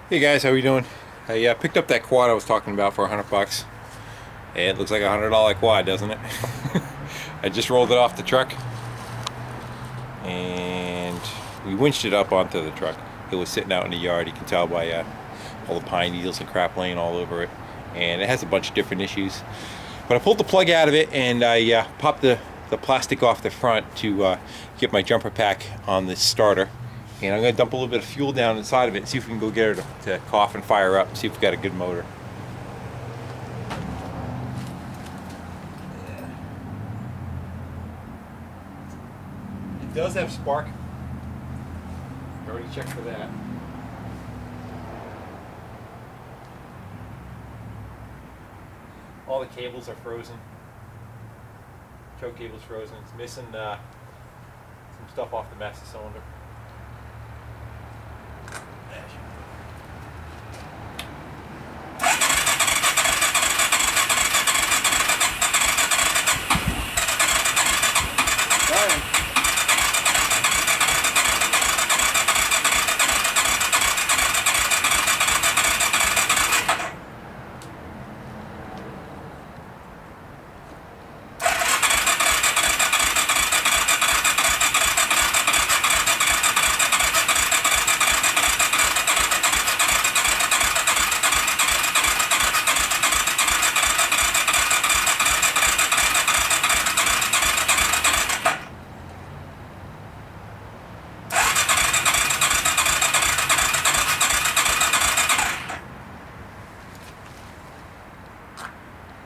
Hey guys, how we doing? I picked up that quad I was talking about for $100. It looks like $100 quad, doesn't it? I just rolled it off the truck and we winched it up onto the truck. It was sitting out in the yard. You can tell by all the pine needles and crap laying all over it, and it has a bunch of different issues. But I pulled the plug out of it and I popped the plastic off the front to get my jumper pack on the starter. And I'm going to dump a little bit of fuel down inside of it and see if we can go get her to cough and fire up and see if we've got a good motor. It does have spark. I already checked for that. All the cables are frozen. Choke cable's frozen. It's missing some stuff off the master cylinder.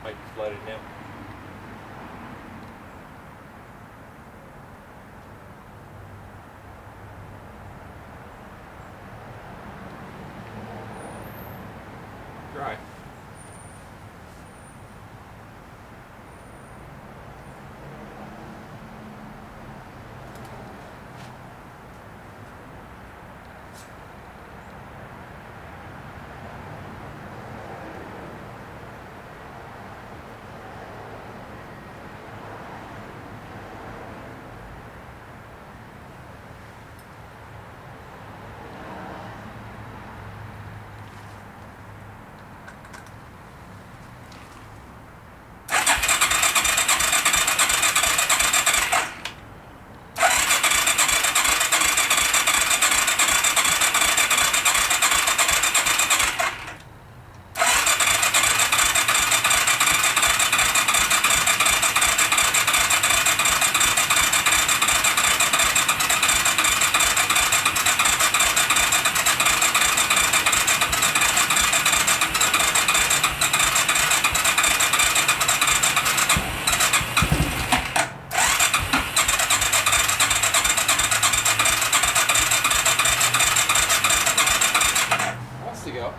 Might be flooded now. Dry. To go.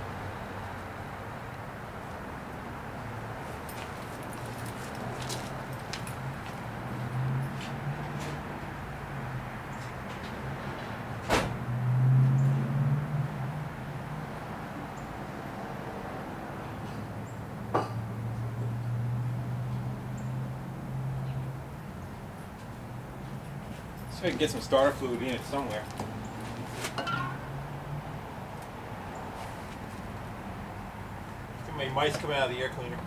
So I can get some starter fluid in it somewhere. Too many mice coming out of the air cleaner.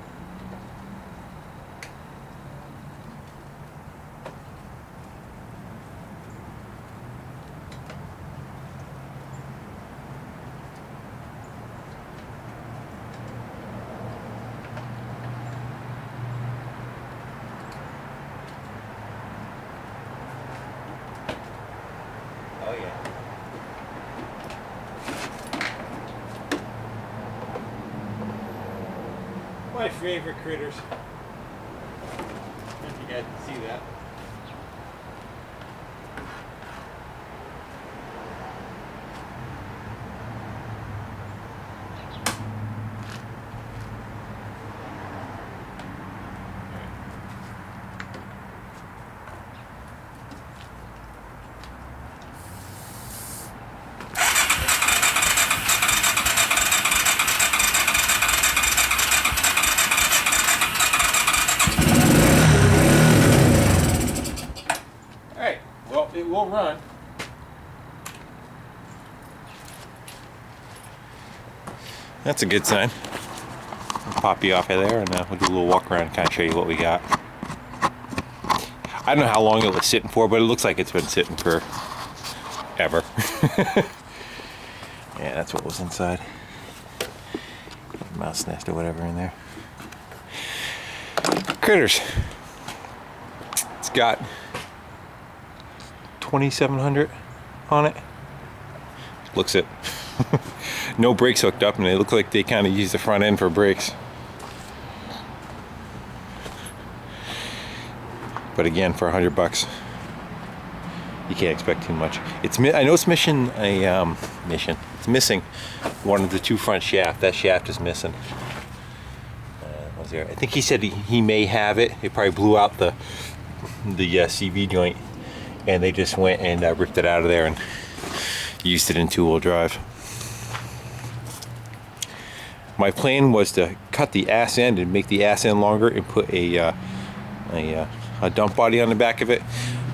Oh yeah. My favorite critters. If you guys can see that. It will run. That's a good sign. I'll pop you off of there and we'll do a little walk around and kind of show you what we got. I don't know how long it was sitting for, but it looks like it's been sitting for ever. Yeah, that's what was inside. Mouse nest or whatever in there. Critters. It's got 2,700 on it. Looks it. No brakes hooked up, and they look like they kind of use the front end for brakes. But again, for $100, you can't expect too much. I know it's missing It's missing one of the two front shafts. That shaft is missing. Was there? I think he said he may have it. It probably blew out the CV joint, and they just went and ripped it out of there and used it in two-wheel drive. My plan was to cut the ass end and make the ass end longer and put a dump body on the back of it,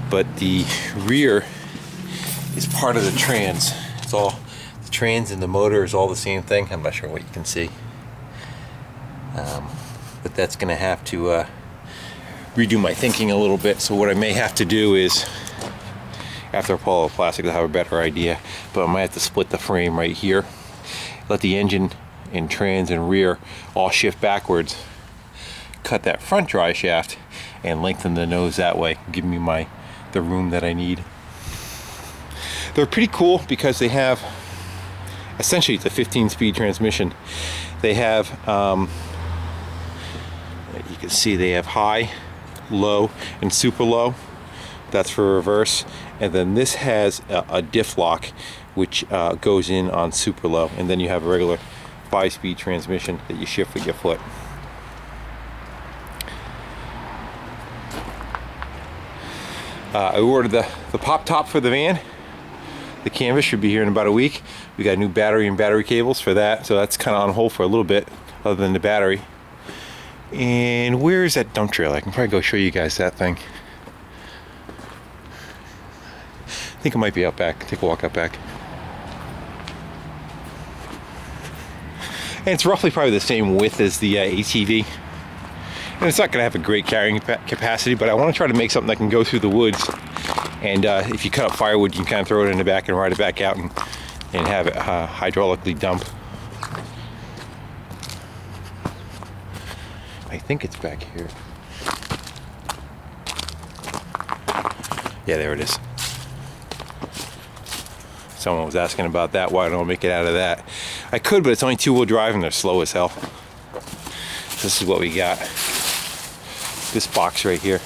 but the rear is part of the trans. It's all the trans and the motor is all the same thing. I'm not sure what you can see, but that's gonna have to redo my thinking a little bit. So what I may have to do is, after I pull all the plastic, I'll have a better idea, but I might have to split the frame right here, let the engine and trans and rear all shift backwards, cut that front dry shaft and lengthen the nose that way, give me the room that I need. They're pretty cool because they have, essentially it's a 15-speed transmission. They have, you can see they have high, low, and super low. That's for reverse. And then this has a diff lock, which goes in on super low. And then you have a regular 5-speed transmission that you shift with your foot. I ordered the pop top for the van. The canvas should be here in about a week. We got new battery and battery cables for that, so that's kind of on hold for a little bit, other than the battery. And where is that dump trailer? I can probably go show you guys that thing. I think it might be out back. Take a walk out back. And it's roughly probably the same width as the ATV. And it's not going to have a great carrying capacity, but I want to try to make something that can go through the woods. And if you cut up firewood, you can kind of throw it in the back and ride it back out and have it hydraulically dump. I think it's back here. Yeah, there it is. Someone was asking about that. Why don't I make it out of that? I could, but it's only two-wheel drive and they're slow as hell. This is what we got. This box right here.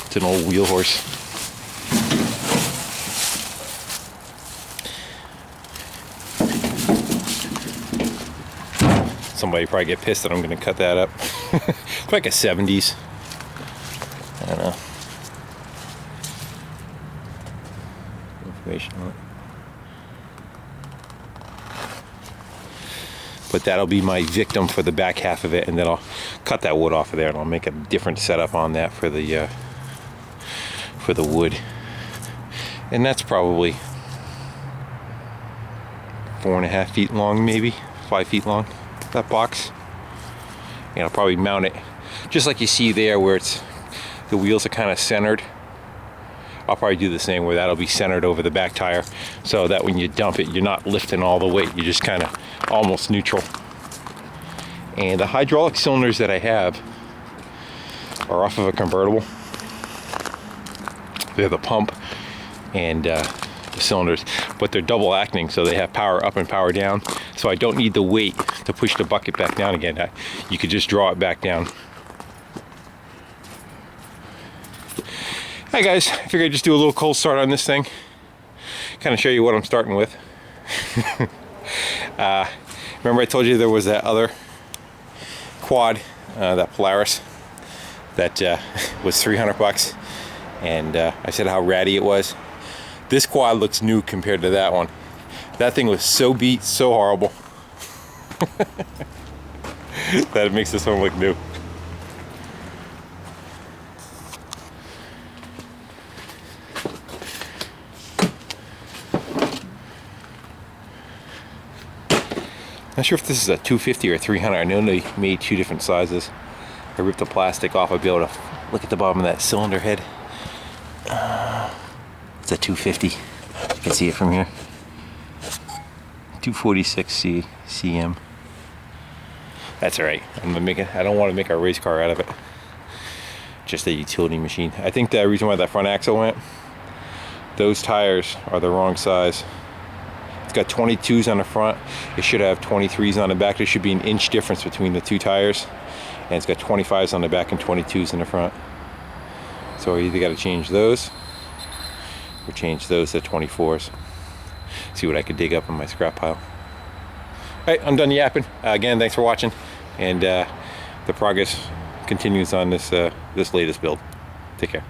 It's an old wheel horse. Somebody probably get pissed that I'm going to cut that up. It's like a 70s. I don't know. Information on it. But that'll be my victim for the back half of it, and then I'll cut that wood off of there and I'll make a different setup on that for the wood. And that's probably 4.5 feet long, maybe 5 feet long, that box. And I'll probably mount it just like you see there, where the wheels are kind of centered. I'll probably do the same, where that'll be centered over the back tire, so that when you dump it, you're not lifting all the weight, you're just kind of almost neutral. And the hydraulic cylinders that I have are off of a convertible. They're the pump and the cylinders, but they're double acting, so they have power up and power down, so I don't need the weight to push the bucket back down again. You could just draw it back down. Hi guys, I figured I'd just do a little cold start on this thing, kind of show you what I'm starting with. Remember I told you there was that other quad, that Polaris, that was $300, and I said how ratty it was. This quad looks new compared to that one. That thing was so beat, so horrible, that it makes this one look new. Not sure if this is a 250 or 300. I know they made two different sizes. I ripped the plastic off. I'll be able to look at the bottom of that cylinder head. It's a 250. You can see it from here. 246 cm. That's all right. I'm gonna make it. I don't want to make a race car out of it. Just a utility machine. I think the reason why that front axle went, those tires are the wrong size. It's got 22s on the front. It should have 23s on the back. There should be an inch difference between the two tires. And it's got 25s on the back and 22s in the front. So I either got to change those or change those to 24s. See what I could dig up in my scrap pile. All right, I'm done yapping. Again, thanks for watching. And the progress continues on this latest build. Take care.